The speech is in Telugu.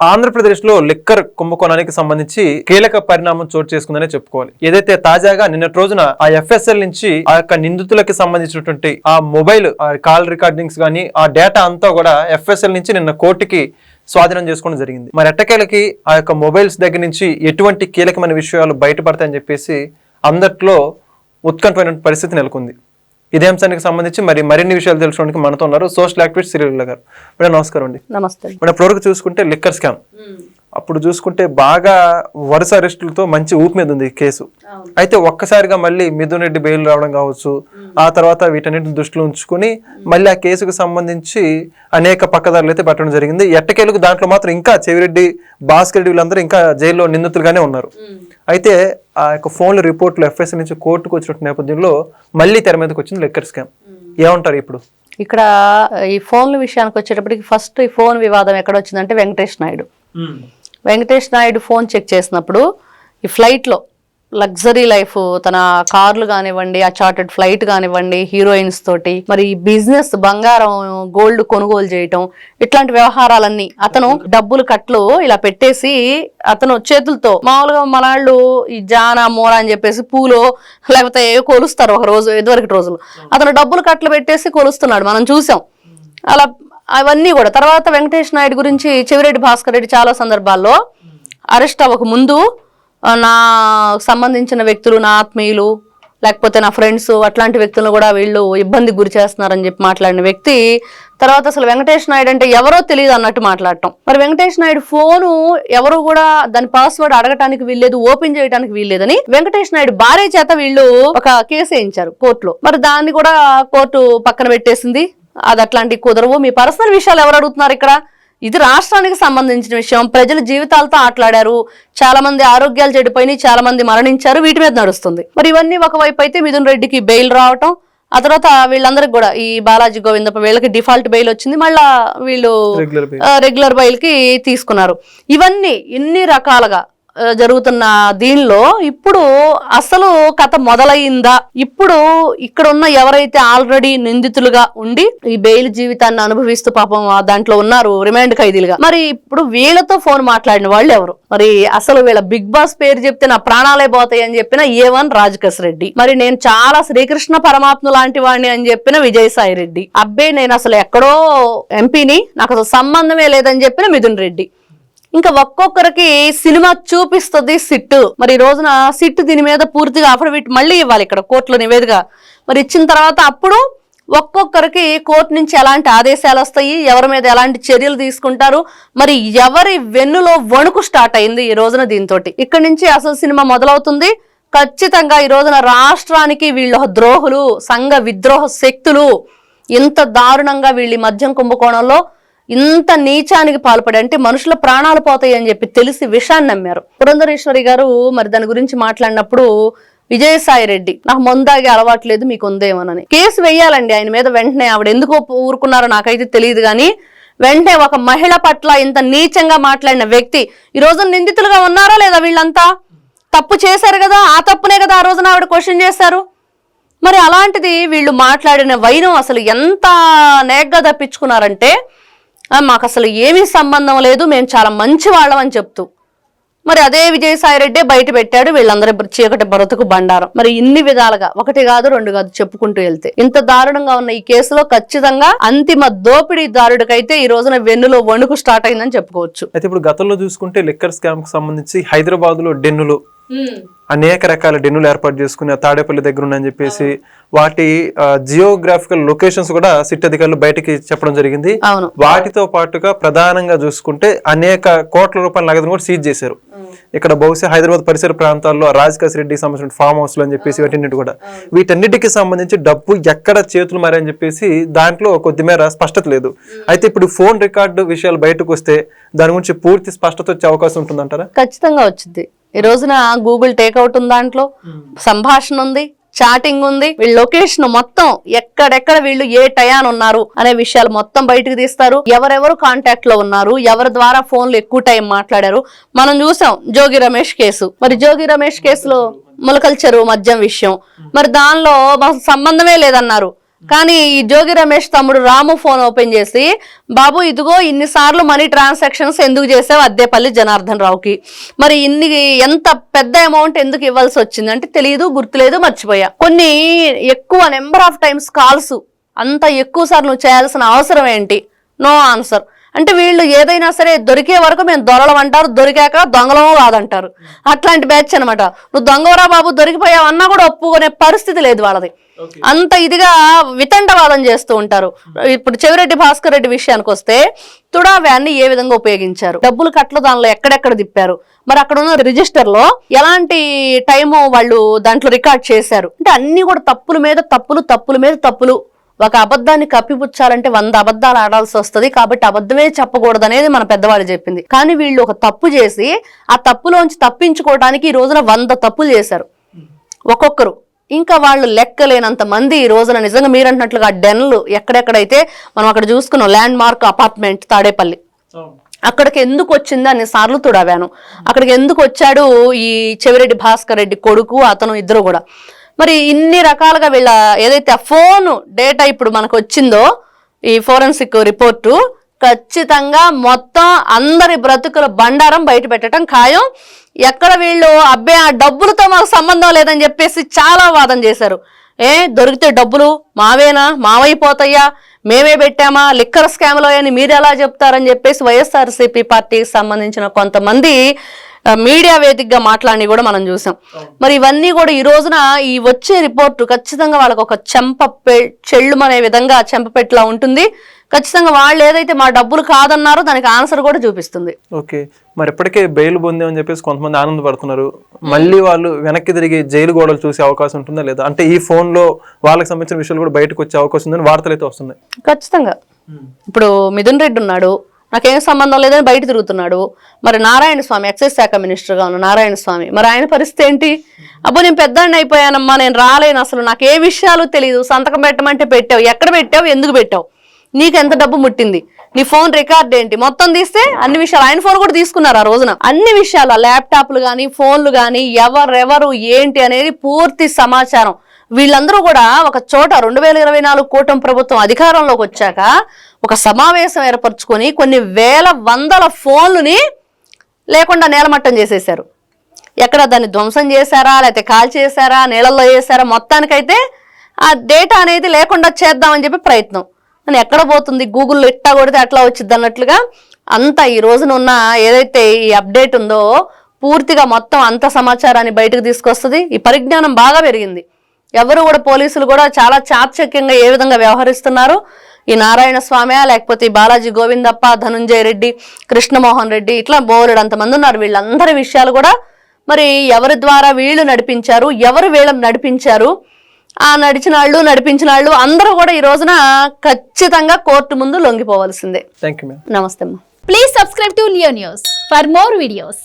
ఆంధ్రప్రదేశ్లో లిక్కర్ కుంభకోణానికి సంబంధించి కీలక పరిణామం చోటు చేసుకుందనే చెప్పుకోవాలి. ఏదైతే తాజాగా నిన్నటి రోజున ఆ ఎఫ్ఎస్ఎల్ నుంచి ఆ యొక్క నిందితులకి సంబంధించినటువంటి ఆ మొబైల్ కాల్ రికార్డింగ్స్ గానీ ఆ డేటా అంతా కూడా ఎఫ్ఎస్ఎల్ నుంచి నిన్న కోర్టుకి స్వాధీనం చేసుకోవడం జరిగింది. మరి ఎట్టకేలకి ఆ యొక్క మొబైల్స్ దగ్గర నుంచి ఎటువంటి కీలకమైన విషయాలు బయటపడతాయని చెప్పేసి అందట్లో ఉత్కంఠమైన పరిస్థితి నెలకొంది. ఇదే అంశానికి సంబంధించి మరిన్ని విషయాలు తెలుసుకోవడానికి మనతో ఉన్నారు సోషల్ యాక్టివిస్ట్ శ్రీలీల గారు. మేడం నమస్కారం అండి. నమస్తే. మేడం ఇప్పటివరకు చూసుకుంటే లిక్కర్ స్కామ్ అప్పుడు చూసుకుంటే బాగా వరుస అరెస్టులతో మంచి ఊపి మీద ఉంది కేసు. అయితే ఒక్కసారిగా మళ్ళీ మిథున్ రెడ్డి బెయిల్ రావడం కావచ్చు, ఆ తర్వాత వీటన్నిటిని దృష్టిలో ఉంచుకుని మళ్ళీ ఆ కేసుకు సంబంధించి అనేక పక్కదారులు అయితే పెట్టడం జరిగింది. ఎట్టకేలకు దాంట్లో మాత్రం ఇంకా చెవిరెడ్డి, భాస్కర్ రెడ్డి వీళ్ళందరూ ఇంకా జైల్లో నిందితులుగానే ఉన్నారు. అయితే ఆ యొక్క ఫోన్ల రిపోర్ట్లు ఎఫ్ఎస్ఎల్ నుంచి కోర్టుకు వచ్చిన నేపథ్యంలో మళ్ళీ తెర మీదకి వచ్చింది లిక్కర్ స్కామ్. ఏమంటారు ఇప్పుడు? ఇక్కడ ఈ ఫోన్ల విషయానికి వచ్చేటప్పటికి ఫస్ట్ ఈ ఫోన్ వివాదం ఎక్కడ వచ్చిందంటే వెంకటేష్ నాయుడు ఫోన్ చెక్ చేసినప్పుడు ఈ ఫ్లైట్లో లగ్జరీ లైఫ్, తన కార్లు కానివ్వండి, ఆ చార్టెడ్ ఫ్లైట్ కానివ్వండి, హీరోయిన్స్ తోటి మరి బిజినెస్, బంగారం, గోల్డ్ కొనుగోలు చేయటం, ఇట్లాంటి వ్యవహారాలన్నీ అతను డబ్బులు కట్లు ఇలా పెట్టేసి అతను చేతులతో మామూలుగా మనాళ్ళు ఈ జానా మోర అని చెప్పేసి పూలో లేకపోతే కొలుస్తారు ఒక రోజు, ఇదివరకు రోజులు అతను డబ్బులు కట్లు పెట్టేసి కొలుస్తున్నాడు, మనం చూసాం. అలా అవన్నీ కూడా తర్వాత వెంకటేష్ నాయుడు గురించి చెవిరెడ్డి భాస్కర్ రెడ్డి చాలా సందర్భాల్లో అరెస్ట్ అవ్వక ముందు నా సంబంధించిన వ్యక్తులు, నా ఆత్మీయులు లేకపోతే నా ఫ్రెండ్స్, అట్లాంటి వ్యక్తులను కూడా వీళ్ళు ఇబ్బందికి గురి చేస్తున్నారని చెప్పి మాట్లాడిన వ్యక్తి తర్వాత అసలు వెంకటేష్ నాయుడు అంటే ఎవరో తెలియదు అన్నట్టు మాట్లాడటం. మరి వెంకటేష్ నాయుడు ఫోను ఎవరు కూడా దాని పాస్వర్డ్ అడగటానికి వీల్లేదు, ఓపెన్ చేయడానికి వీల్లేదని వెంకటేష్ నాయుడు భార్య చేత వీళ్ళు ఒక కేసు వేయించారు కోర్టులో. మరి దాన్ని కూడా కోర్టు పక్కన పెట్టేసింది. అది అట్లాంటి కుదరవు, మీ పర్సనల్ విషయాలు ఎవరు అడుగుతున్నారు ఇక్కడ? ఇది రాష్ట్రానికి సంబంధించిన విషయం. ప్రజల జీవితాలతో ఆటలాడారు, చాలా మంది ఆరోగ్యాలు చెడిపోయినాయి, చాలా మంది మరణించారు, వీటి మీద నడుస్తుంది. మరి ఇవన్నీ ఒకవైపు అయితే మిథున్ రెడ్డికి బెయిల్ రావటం, ఆ తర్వాత వీళ్ళందరికి కూడా ఈ బాలాజీ గోవిందప్ప వీళ్ళకి డిఫాల్ట్ బెయిల్ వచ్చింది, మళ్ళా వీళ్ళు రెగ్యులర్ బెయిల్ కి తీసుకున్నారు. ఇవన్నీ ఇన్ని రకాలుగా జరుగుతున్న దీనిలో ఇప్పుడు అసలు కథ మొదలైందా? ఇప్పుడు ఇక్కడ ఉన్న ఎవరైతే ఆల్రెడీ నిందితులుగా ఉండి ఈ బెయిల్ జీవితాన్ని అనుభవిస్తూ పాపం దాంట్లో ఉన్నారు రిమాండ్ ఖైదీలుగా, మరి ఇప్పుడు వీళ్ళతో ఫోన్ మాట్లాడిన వాళ్ళు ఎవరు? మరి అసలు వీళ్ళ బిగ్ బాస్ పేరు చెప్తే నా ప్రాణాలే పోతాయి అని చెప్పిన A1 రాజకేశ్ రెడ్డి, మరి నేను చాలా శ్రీకృష్ణ పరమాత్మ లాంటి వాడిని అని చెప్పిన విజయసాయి రెడ్డి, అబ్బే నేను అసలు ఎక్కడో ఎంపీని, నాకు అసలు సంబంధమే లేదని చెప్పిన మిథున్ రెడ్డి. ఇంకా ఒక్కొక్కరికి సినిమా చూపిస్తుంది సిట్టు. మరి ఈ రోజున సిట్టు దీని మీద పూర్తిగా అఫిడవిట్ మళ్ళీ ఇవ్వాలి ఇక్కడ కోర్టులో నివేదిక. మరి ఇచ్చిన తర్వాత అప్పుడు ఒక్కొక్కరికి కోర్టు నుంచి ఎలాంటి ఆదేశాలు వస్తాయి, ఎవరి మీద ఎలాంటి చర్యలు తీసుకుంటారు, మరి ఎవరి వెన్నులో వణుకు స్టార్ట్ అయింది ఈ రోజున దీంతో. ఇక్కడి నుంచి అసలు సినిమా మొదలవుతుంది. ఖచ్చితంగా ఈ రోజున రాష్ట్రానికి వీళ్ళ ద్రోహులు, సంఘ విద్రోహ శక్తులు ఇంత దారుణంగా వీళ్ళ మద్యం కుంభకోణంలో ఇంత నీచానికి పాల్పడి, అంటే మనుషుల ప్రాణాలు పోతాయి అని చెప్పి తెలిసి విషయాన్ని నమ్మారు. పురంధరేశ్వరి గారు మరి దాని గురించి మాట్లాడినప్పుడు విజయసాయి రెడ్డి నాకు మందాగే అలవాటు లేదు, మీకు ఉందేమోనని కేసు వేయాలండి ఆయన మీద. వెంటనే ఆవిడ ఎందుకు ఊరుకున్నారో నాకైతే తెలియదు, కానీ వెంటనే ఒక మహిళ పట్ల ఇంత నీచంగా మాట్లాడిన వ్యక్తి ఈ రోజున నిందితులుగా ఉన్నారా లేదా? వీళ్ళంతా తప్పు చేశారు కదా, ఆ తప్పునే కదా ఆ రోజున ఆవిడ క్వశ్చన్ చేశారు. మరి అలాంటిది వీళ్ళు మాట్లాడిన వైనం అసలు ఎంత నేగ్గా తప్పించుకున్నారంటే మాకు అసలు ఏమీ సంబంధం లేదు, మేము చాలా మంచి వాళ్ళం అని చెప్తూ మరి అదే విజయసాయి రెడ్డి బయట పెట్టాడు వీళ్ళందరూ చీకటి బ్రతుకు బండారం. మరి ఇన్ని విధాలుగా ఒకటి కాదు రెండు కాదు చెప్పుకుంటూ వెళ్తే ఇంత దారుణంగా ఉన్న ఈ కేసులో ఖచ్చితంగా అంతిమ దోపిడీదారుడికైతే ఈ రోజున వెన్నులో వణుకు స్టార్ట్ అయిందని చెప్పుకోవచ్చు. అయితే ఇప్పుడు గతంలో చూసుకుంటే లిక్కర్ స్కామ్ కి సంబంధించి హైదరాబాద్ లో డెన్నులు అనేక రకాల డెన్నులు ఏర్పాటు చేసుకుని తాడేపల్లి దగ్గర ఉన్నాయని చెప్పేసి వాటి జియోగ్రాఫికల్ లొకేషన్స్ కూడా సిట్ అధికారులు బయటకి చెప్పడం జరిగింది. వాటితో పాటుగా ప్రధానంగా చూసుకుంటే అనేక కోట్ల రూపాయల నగదును కూడా సీజ్ చేశారు. ఇక్కడ బహుశా హైదరాబాద్ పరిసర ప్రాంతాల్లో రాజకేశ్ రెడ్డికి సంబంధించిన ఫామ్ హౌస్ అని చెప్పేసి వాటిన్నిటి కూడా వీటన్నిటికి సంబంధించి డబ్బు ఎక్కడ చేతులు మారని చెప్పేసి దాంట్లో కొద్దిమేర స్పష్టత లేదు. అయితే ఇప్పుడు ఫోన్ రికార్డు విషయాలు బయటకు వస్తే దాని గురించి పూర్తి స్పష్టత వచ్చే అవకాశం ఉంటుందంటారా? ఖచ్చితంగా వచ్చింది. ఈ రోజున గూగుల్ టేక్అవుట్ ఉంది, దాంట్లో సంభాషణ ఉంది, చాటింగ్ ఉంది, వీళ్ళ లొకేషన్ మొత్తం ఎక్కడెక్కడ వీళ్ళు ఏ టయాన్ ఉన్నారు అనే విషయాలు మొత్తం బయటకు తీస్తారు. ఎవరెవరు కాంటాక్ట్ లో ఉన్నారు, ఎవరి ద్వారా ఫోన్లు ఎక్కువ టైం మాట్లాడారు. మనం చూసాం జోగి రమేష్ కేసు. మరి జోగి రమేష్ కేసులో ములకల్ చెరువు మద్యం విషయం, మరి దానిలో సంబంధమే లేదన్నారు. కానీ ఈ జోగి రమేష్ తమ్ముడు రాము ఫోన్ ఓపెన్ చేసి, బాబు ఇదిగో ఇన్నిసార్లు మనీ ట్రాన్సాక్షన్స్ ఎందుకు చేసావు అద్దేపల్లి జనార్దన్ రావుకి, మరి ఎంత పెద్ద అమౌంట్ ఎందుకు ఇవ్వాల్సి వచ్చింది అంటే తెలియదు, గుర్తులేదు, మర్చిపోయా. కొన్ని ఎక్కువ నెంబర్ ఆఫ్ టైమ్స్ కాల్స్, అంత ఎక్కువ సార్లు నువ్వు చేయాల్సిన అవసరం ఏంటి? No answer. అంటే వీళ్ళు ఏదైనా సరే దొరికే వరకు మేము దొరలం అంటారు, దొరికాక దొంగలమో కాదంటారు. అట్లాంటి బ్యాచ్ అనమాట. నువ్వు దొంగవరా బాబు దొరికిపోయావు అన్నా కూడా ఒప్పుకునే పరిస్థితి లేదు వాళ్ళది. అంత ఇదిగా వితండవాదం చేస్తూ ఉంటారు. ఇప్పుడు చెవిరెడ్డి భాస్కర్ రెడ్డి విషయానికి వస్తే తుడా వ్యాన్ని ఏ విధంగా ఉపయోగించారు, డబ్బులు కట్టలు దానిలో ఎక్కడెక్కడ తిప్పారు, మరి అక్కడ ఉన్న రిజిస్టర్ లో ఎలాంటి టైము వాళ్ళు దాంట్లో రికార్డ్ చేశారు అంటే అన్ని కూడా తప్పుల మీద తప్పులు. ఒక అబద్ధాన్ని కప్పిపుచ్చాలంటే 100 అబద్ధాలు ఆడాల్సి వస్తుంది, కాబట్టి అబద్ధమే చెప్పకూడదు అనేది మన పెద్దవాళ్ళు చెప్పింది. కానీ వీళ్ళు ఒక తప్పు చేసి ఆ తప్పులోంచి తప్పించుకోవడానికి ఈ రోజున 100 తప్పులు చేశారు ఒక్కొక్కరు. ఇంకా వాళ్ళు లెక్కలేనంత మంది ఈ రోజున నిజంగా మీరు అంటున్నట్లుగా డెన్లు ఎక్కడెక్కడైతే మనం అక్కడ చూసుకున్నాం, ల్యాండ్ మార్క్ అపార్ట్మెంట్ తాడేపల్లి, అక్కడికి ఎందుకు వచ్చింది అన్ని సార్లు తుడావాను. అక్కడికి ఎందుకు వచ్చాడు ఈ చెవిరెడ్డి భాస్కర్ రెడ్డి కొడుకు అతను ఇద్దరు కూడా. మరి ఇన్ని రకాలుగా వీళ్ళ ఏదైతే ఆ ఫోన్ డేటా ఇప్పుడు మనకు వచ్చిందో ఈ ఫోరెన్సిక్ రిపోర్టు ఖచ్చితంగా మొత్తం అందరి బ్రతుకుల బండారం బయట పెట్టడం ఖాయం. ఎక్కడ వీళ్ళు అబ్బే ఆ డబ్బులతో మాకు సంబంధం లేదని చెప్పేసి చాలా వాదన చేశారు. దొరికితే డబ్బులు మావేనా, మావైపోతాయా, మేమే పెట్టామా, లిక్కర్ స్కామ్లో అని మీరు ఎలా చెప్తారని చెప్పేసి వైఎస్ఆర్సీపీ పార్టీకి సంబంధించిన కొంతమంది మీడియా వేదికగా మాట్లాడి కూడా మనం చూసాం. మరి ఇవన్నీ కూడా ఈ రోజున ఈ వచ్చే రిపోర్టు ఖచ్చితంగా వాళ్ళకు ఒక చెళ్ళుమనే విధంగా చెంపపెట్టులా ఉంటుంది. ఖచ్చితంగా వాళ్ళు ఏదైతే మా డబ్బులు కాదన్నారో దానికి ఆన్సర్ కూడా చూపిస్తుంది. ఓకే, మరి ఇప్పటికే బెయిల్ పొందామని చెప్పేసి కొంతమంది ఆనందపడుతున్నారు. మళ్ళీ వాళ్ళు వెనక్కి తిరిగి జైలు గోడలు చూసే అవకాశం ఉంటుందా లేదా? అంటే ఈ ఫోన్ లో వాళ్ళకి సంబంధించిన విషయాలు కూడా బయటకు వచ్చే అవకాశం ఉందని వార్తలు అయితే వస్తున్నాయి. ఖచ్చితంగా ఇప్పుడు మిథున్ రెడ్డి ఉన్నాడు, నాకేం సంబంధం లేదని బయట తిరుగుతున్నాడు. మరి నారాయణ స్వామి ఎక్సైజ్ శాఖ మినిస్టర్గా ఉన్న నారాయణ స్వామి, మరి ఆయన పరిస్థితి ఏంటి? అబ్బో నేను పెద్దాన్ని అయిపోయానమ్మా, నేను రాలేను, అసలు నాకు ఏ విషయాలు తెలియదు, సంతకం పెట్టమంటే పెట్టావు, ఎక్కడ పెట్టావు, ఎందుకు పెట్టావు, నీకు ఎంత డబ్బు ముట్టింది, నీ ఫోన్ రికార్డ్ ఏంటి, మొత్తం తీస్తే అన్ని విషయాలు. ఆయన ఫోన్ కూడా తీసుకున్నారు ఆ రోజున. అన్ని విషయాలు, ల్యాప్టాప్లు కానీ ఫోన్లు కానీ ఎవరెవరు ఏంటి అనేది పూర్తి సమాచారం. వీళ్ళందరూ కూడా ఒక చోట 2024 కూటమి ప్రభుత్వం అధికారంలోకి వచ్చాక ఒక సమావేశం ఏర్పరచుకొని కొన్ని వేల వందల ఫోన్లని లేకుండా నేలమట్టం చేసేశారు. ఎక్కడ దాన్ని ధ్వంసం చేశారా, లేకపోతే కాల్ చేశారా, నీళ్ళల్లో వేసారా, మొత్తానికైతే ఆ డేటా అనేది లేకుండా చేద్దామని చెప్పి ప్రయత్నం. అని ఎక్కడ పోతుంది, గూగుల్లో ఇట్టా కొడితే అట్లా వచ్చింది అన్నట్లుగా అంతా ఈ రోజున ఉన్న ఏదైతే ఈ అప్డేట్ ఉందో పూర్తిగా మొత్తం అంత సమాచారాన్ని బయటకు తీసుకొస్తుంది. ఈ పరిజ్ఞానం బాగా పెరిగింది. ఎవరు కూడా పోలీసులు కూడా చాలా చాకచక్యంగా ఏ విధంగా వ్యవహరిస్తున్నారు. ఈ నారాయణ స్వామి లేకపోతే ఈ బాలాజీ గోవిందప్ప, ధనుంజయ రెడ్డి, కృష్ణమోహన్ రెడ్డి, ఇట్లా బోలెడు అంతమంది ఉన్నారు. వీళ్ళందరి విషయాలు కూడా మరి ఎవరి ద్వారా వీళ్ళు నడిపించారు, ఎవరు వీళ్ళని నడిపించారు, ఆ నడిపించిన వాళ్ళు అందరూ కూడా ఈ రోజున ఖచ్చితంగా కోర్టు ముందు లొంగిపోవాల్సిందే. Thank you ma'am. నమస్తే అమ్మా. Please subscribe to Leo news for more videos.